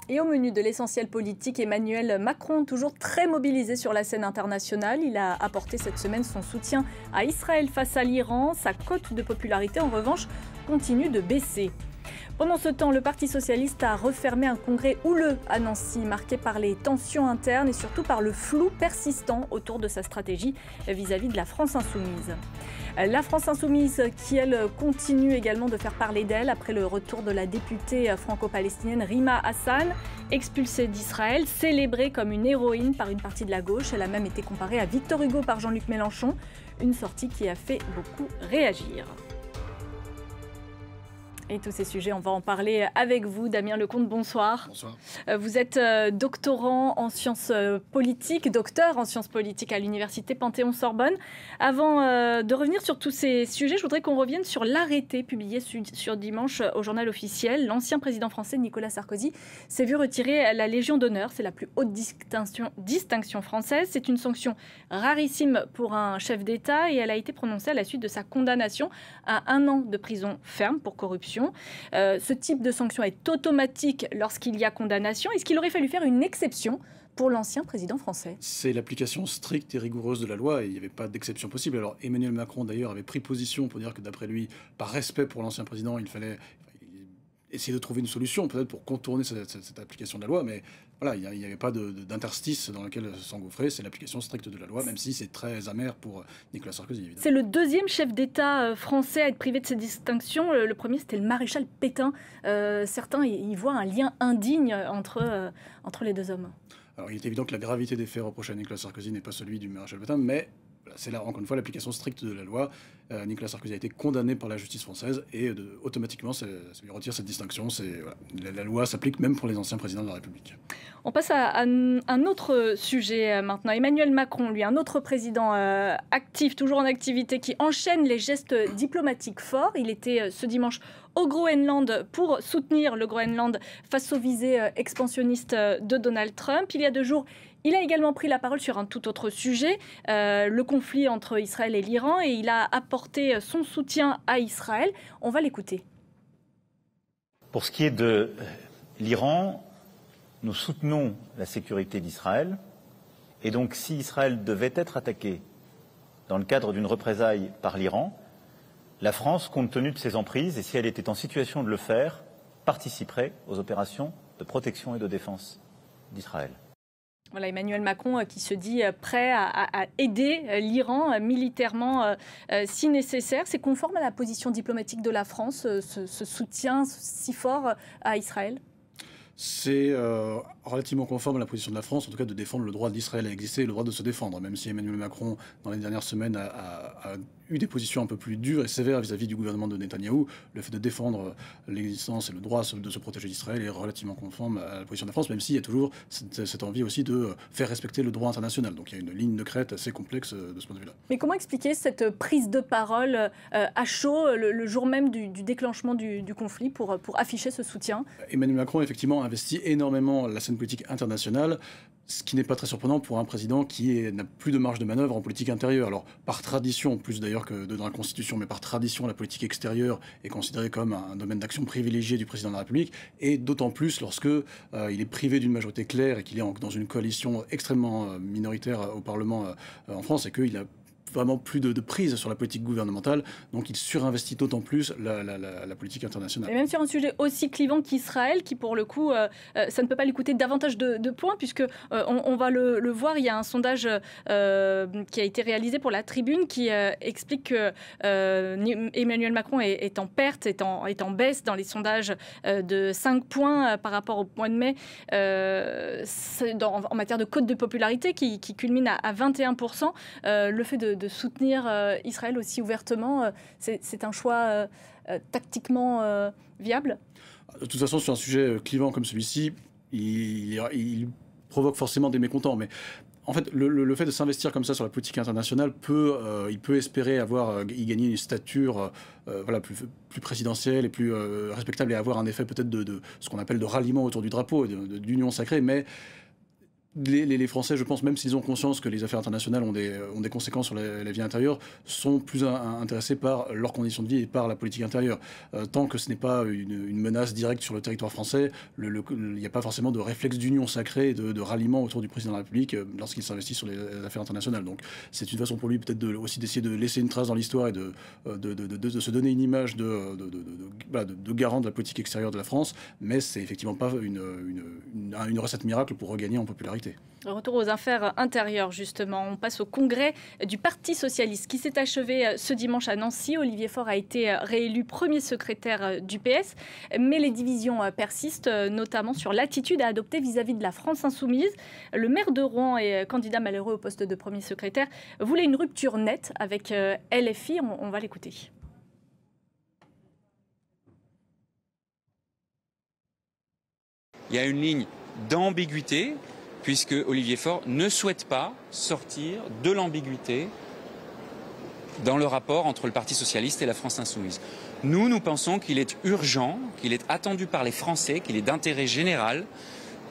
Et au menu de l'essentiel politique, Emmanuel Macron, toujours très mobilisé sur la scène internationale. Il a apporté cette semaine son soutien à Israël face à l'Iran. Sa cote de popularité, en revanche, continue de baisser. Pendant ce temps, le Parti socialiste a refermé un congrès houleux à Nancy, marqué par les tensions internes et surtout par le flou persistant autour de sa stratégie vis-à-vis de la France insoumise. La France insoumise qui, elle, continue également de faire parler d'elle après le retour de la députée franco-palestinienne Rima Hassan, expulsée d'Israël, célébrée comme une héroïne par une partie de la gauche. Elle a même été comparée à Victor Hugo par Jean-Luc Mélenchon, une sortie qui a fait beaucoup réagir. Et tous ces sujets, on va en parler avec vous. Damien Lecomte, bonsoir. Bonsoir. Vous êtes doctorant en sciences politiques, docteur en sciences politiques à l'université Panthéon-Sorbonne. Avant de revenir sur tous ces sujets, je voudrais qu'on revienne sur l'arrêté publié sur dimanche au journal officiel. L'ancien président français Nicolas Sarkozy s'est vu retirer la Légion d'honneur. C'est la plus haute distinction française. C'est une sanction rarissime pour un chef d'État et elle a été prononcée à la suite de sa condamnation à 1 an de prison ferme pour corruption. Ce type de sanction est automatique lorsqu'il y a condamnation. Est-ce qu'il aurait fallu faire une exception pour l'ancien président français? C'est l'application stricte et rigoureuse de la loi et il n'y avait pas d'exception possible. Alors Emmanuel Macron d'ailleurs avait pris position pour dire que d'après lui, par respect pour l'ancien président, il fallait essayer de trouver une solution peut-être pour contourner cette application de la loi, mais voilà, il n'y avait pas d'interstice dans lequel s'engouffrer. C'est l'application stricte de la loi, même si c'est très amer pour Nicolas Sarkozy, évidemment. C'est le deuxième chef d'État français à être privé de cette distinction. Le premier, c'était le maréchal Pétain. Certains y voient un lien indigne entre les deux hommes. Alors il est évident que la gravité des faits reprochés à Nicolas Sarkozy n'est pas celui du maréchal Pétain, mais c'est là, encore une fois, l'application stricte de la loi. Nicolas Sarkozy a été condamné par la justice française et automatiquement, ça lui retire cette distinction. Voilà, la loi s'applique même pour les anciens présidents de la République. On passe à un autre sujet maintenant. Emmanuel Macron, lui, un autre président actif, toujours en activité, qui enchaîne les gestes diplomatiques forts. Il était ce dimanche au Groenland pour soutenir le Groenland face aux visées expansionnistes de Donald Trump. Il y a 2 jours, il a également pris la parole sur un tout autre sujet, le conflit entre Israël et l'Iran, et il a apporté son soutien à Israël. On va l'écouter. Pour ce qui est de l'Iran, nous soutenons la sécurité d'Israël. Et donc, si Israël devait être attaqué dans le cadre d'une représaille par l'Iran, la France, compte tenu de ses emprises, et si elle était en situation de le faire, participerait aux opérations de protection et de défense d'Israël. Voilà, Emmanuel Macron qui se dit prêt à aider l'Iran militairement si nécessaire. C'est conforme à la position diplomatique de la France, ce soutien si fort à Israël? C'est relativement conforme à la position de la France, en tout cas de défendre le droit d'Israël à exister et le droit de se défendre, même si Emmanuel Macron, dans les dernières semaines, a eu des positions un peu plus dures et sévères vis-à-vis du gouvernement de Netanyahou. Le fait de défendre l'existence et le droit de se protéger d'Israël est relativement conforme à la position de la France, même s'il y a toujours cette envie aussi de faire respecter le droit international. Donc il y a une ligne de crête assez complexe de ce point de vue-là. Mais comment expliquer cette prise de parole à chaud le jour même du déclenchement du conflit pour afficher ce soutien? Emmanuel Macron, effectivement, investit énormément la scène politique internationale, ce qui n'est pas très surprenant pour un président qui n'a plus de marge de manœuvre en politique intérieure. Alors, par tradition, plus d'ailleurs que dans la Constitution, mais par tradition, la politique extérieure est considérée comme un domaine d'action privilégié du président de la République, et d'autant plus lorsque il est privé d'une majorité claire et qu'il est dans une coalition extrêmement minoritaire au Parlement en France, et qu'il a vraiment plus de prise sur la politique gouvernementale, donc il surinvestit d'autant plus la politique internationale. Et même sur un sujet aussi clivant qu'Israël, qui pour le coup, ça ne peut pas lui coûter davantage de points, puisque on va le voir, il y a un sondage qui a été réalisé pour la Tribune qui explique que Emmanuel Macron est en perte, est en baisse dans les sondages de 5 points par rapport au mois de mai, en matière de cote de popularité qui culmine à 21%. Le fait de soutenir Israël aussi ouvertement, c'est un choix tactiquement viable? De toute façon, sur un sujet clivant comme celui-ci, il provoque forcément des mécontents. Mais en fait, le fait de s'investir comme ça sur la politique internationale il peut espérer y gagner une stature voilà, plus présidentielle et plus respectable et avoir un effet peut-être de ce qu'on appelle de ralliement autour du drapeau, d'union sacrée. Mais Les Français, je pense, même s'ils ont conscience que les affaires internationales ont des conséquences sur la vie intérieure, sont plus intéressés par leurs conditions de vie et par la politique intérieure. Tant que ce n'est pas une menace directe sur le territoire français, il n'y a pas forcément de réflexe d'union sacrée, de ralliement autour du président de la République lorsqu'il s'investit sur les affaires internationales. Donc c'est une façon pour lui peut-être aussi d'essayer de laisser une trace dans l'histoire et de se donner une image de garant de la politique extérieure de la France, mais c'est effectivement pas une recette miracle pour regagner en popularité. Retour aux affaires intérieures, justement. On passe au congrès du Parti socialiste qui s'est achevé ce dimanche à Nancy. Olivier Faure a été réélu premier secrétaire du PS, mais les divisions persistent, notamment sur l'attitude à adopter vis-à-vis de la France insoumise. Le maire de Rouen et candidat malheureux au poste de premier secrétaire voulait une rupture nette avec LFI. On va l'écouter. Il y a une ligne d'ambiguïté, puisque Olivier Faure ne souhaite pas sortir de l'ambiguïté dans le rapport entre le Parti socialiste et la France insoumise. Nous pensons qu'il est urgent, qu'il est attendu par les Français, qu'il est d'intérêt général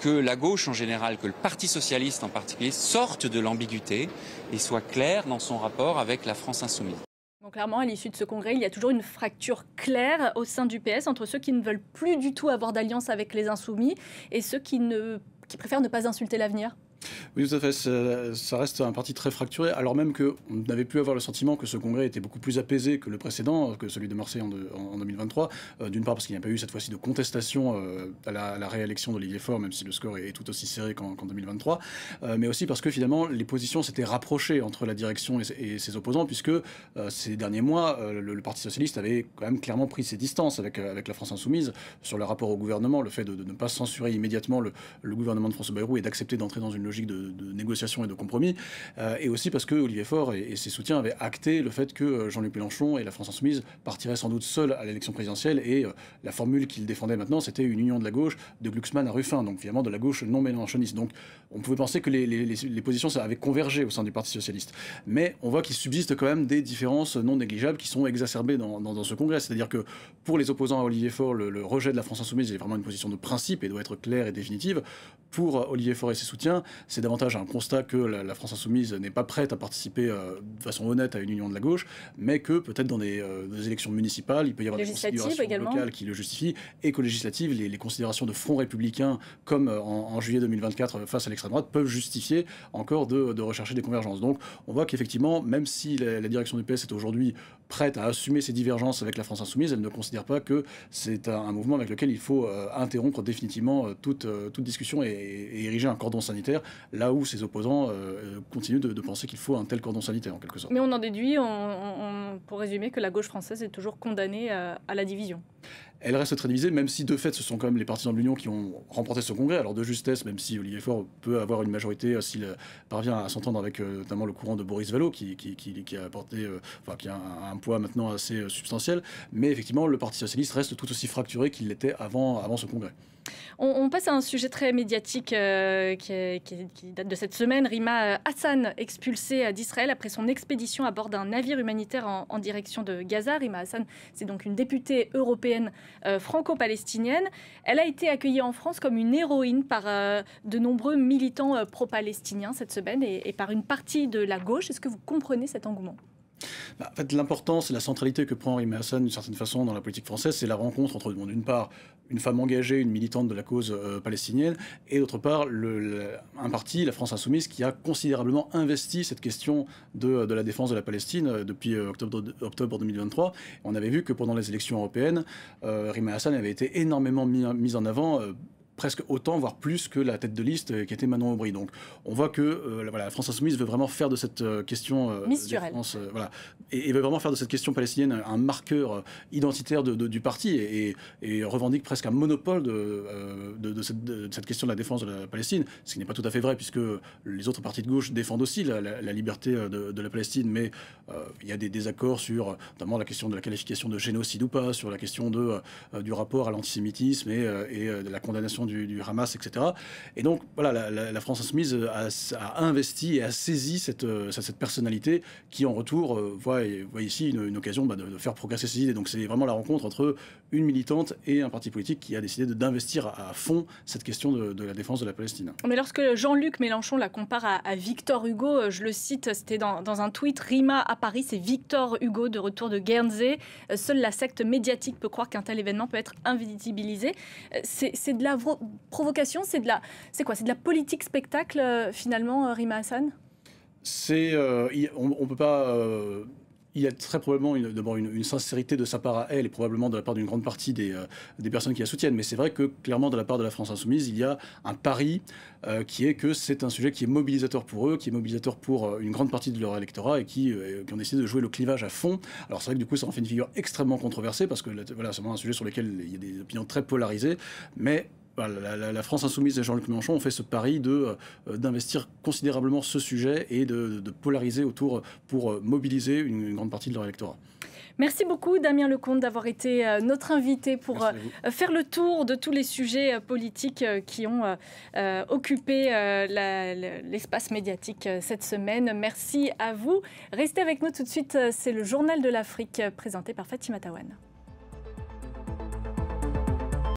que la gauche en général, que le Parti socialiste en particulier, sorte de l'ambiguïté et soit clair dans son rapport avec la France insoumise. Donc clairement, à l'issue de ce congrès, il y a toujours une fracture claire au sein du PS entre ceux qui ne veulent plus du tout avoir d'alliance avec les insoumis et ceux qui préfèrent ne pas insulter l'avenir. Oui, tout à fait. Ça reste un parti très fracturé, alors même qu'on n'avait pu avoir le sentiment que ce congrès était beaucoup plus apaisé que le précédent, que celui de Marseille en 2023. D'une part parce qu'il n'y a pas eu cette fois-ci de contestation à la réélection d'Olivier Faure, même si le score est tout aussi serré qu'en 2023. Mais aussi parce que finalement, les positions s'étaient rapprochées entre la direction et ses opposants, puisque ces derniers mois, le Parti socialiste avait quand même clairement pris ses distances avec la France insoumise sur le rapport au gouvernement, le fait de ne pas censurer immédiatement le gouvernement de François Bayrou et d'accepter d'entrer dans une logique de négociation et de compromis, et aussi parce que Olivier Faure et ses soutiens avaient acté le fait que Jean-Luc Mélenchon et la France insoumise partiraient sans doute seuls à l'élection présidentielle, et la formule qu'il défendait maintenant, c'était une union de la gauche de Glucksmann à Ruffin, donc finalement de la gauche non mélenchoniste. Donc on pouvait penser que les positions avaient convergé au sein du Parti socialiste, mais on voit qu'il subsiste quand même des différences non négligeables qui sont exacerbées dans ce congrès. C'est-à-dire que pour les opposants à Olivier Faure, le rejet de la France insoumise est vraiment une position de principe et doit être claire et définitive. Pour Olivier Faure et ses soutiens, c'est davantage un constat que la France insoumise n'est pas prête à participer de façon honnête à une union de la gauche, mais que peut-être dans des élections municipales, il peut y avoir des considérations locales qui le justifient, et que législatives, les considérations de front républicain, comme en juillet 2024 face à l'extrême droite, peuvent justifier encore de rechercher des convergences. Donc on voit qu'effectivement, même si la direction du PS est aujourd'hui prête à assumer ses divergences avec la France insoumise, elle ne considère pas que c'est un mouvement avec lequel il faut interrompre définitivement toute discussion et ériger un cordon sanitaire, là où ses opposants continuent de penser qu'il faut un tel cordon sanitaire en quelque sorte. Mais on en déduit, pour résumer, que la gauche française est toujours condamnée à la division. Elle reste très divisée, même si de fait ce sont quand même les partisans de l'Union qui ont remporté ce congrès, alors de justesse, même si Olivier Faure peut avoir une majorité s'il parvient à s'entendre avec notamment le courant de Boris Vallaud qui a apporté, qui a un poids maintenant assez substantiel, mais effectivement le Parti socialiste reste tout aussi fracturé qu'il l'était avant ce congrès. On passe à un sujet très médiatique qui date de cette semaine. Rima Hassan, expulsée d'Israël après son expédition à bord d'un navire humanitaire en direction de Gaza. Rima Hassan, c'est donc une députée européenne franco-palestinienne. Elle a été accueillie en France comme une héroïne par de nombreux militants pro-palestiniens cette semaine et par une partie de la gauche. Est-ce que vous comprenez cet engouement ? En fait, l'importance et la centralité que prend Rima Hassan, d'une certaine façon, dans la politique française, c'est la rencontre entre, d'une part, une femme engagée, une militante de la cause palestinienne, et d'autre part, un parti, la France insoumise, qui a considérablement investi cette question de la défense de la Palestine depuis octobre 2023. On avait vu que pendant les élections européennes, Rima Hassan avait été énormément mise en avant, presque autant, voire plus que la tête de liste qui était Manon Aubry. Donc on voit que la France insoumise veut vraiment faire de cette question défense, et veut vraiment faire de cette question palestinienne un marqueur identitaire du parti et revendique presque un monopole de cette question de la défense de la Palestine, ce qui n'est pas tout à fait vrai puisque les autres partis de gauche défendent aussi la liberté de la Palestine, mais il y a des désaccords sur notamment la question de la qualification de génocide ou pas, sur la question du rapport à l'antisémitisme et de la condamnation question du Hamas, etc. Et donc, voilà, la France insoumise a investi et a saisi cette personnalité qui, en retour, voit ici une occasion de faire progresser ses idées. Donc, c'est vraiment la rencontre entre une militante et un parti politique qui a décidé d'investir à fond cette question de la défense de la Palestine. Mais lorsque Jean-Luc Mélenchon la compare à Victor Hugo, je le cite, c'était dans un tweet, Rima à Paris, c'est Victor Hugo de retour de Guernsey. Seule la secte médiatique peut croire qu'un tel événement peut être invisibilisé. C'est de la provocation, c'est quoi? C'est de la politique spectacle finalement, Rima Hassan? On peut pas... Il y a très probablement d'abord une sincérité de sa part à elle et probablement de la part d'une grande partie des personnes qui la soutiennent. Mais c'est vrai que clairement de la part de la France insoumise, il y a un pari qui est que c'est un sujet qui est mobilisateur pour eux, qui est mobilisateur pour une grande partie de leur électorat et qui ont décidé de jouer le clivage à fond. Alors c'est vrai que du coup ça en fait une figure extrêmement controversée parce que voilà, c'est vraiment un sujet sur lequel il y a des opinions très polarisées. Mais la France insoumise et Jean-Luc Mélenchon ont fait ce pari d'investir considérablement ce sujet et de polariser autour pour mobiliser une grande partie de leur électorat. Merci beaucoup Damien Lecomte d'avoir été notre invité pour faire le tour de tous les sujets politiques qui ont occupé l'espace médiatique cette semaine. Merci à vous. Restez avec nous tout de suite, c'est le Journal de l'Afrique présenté par Fatima Tawane.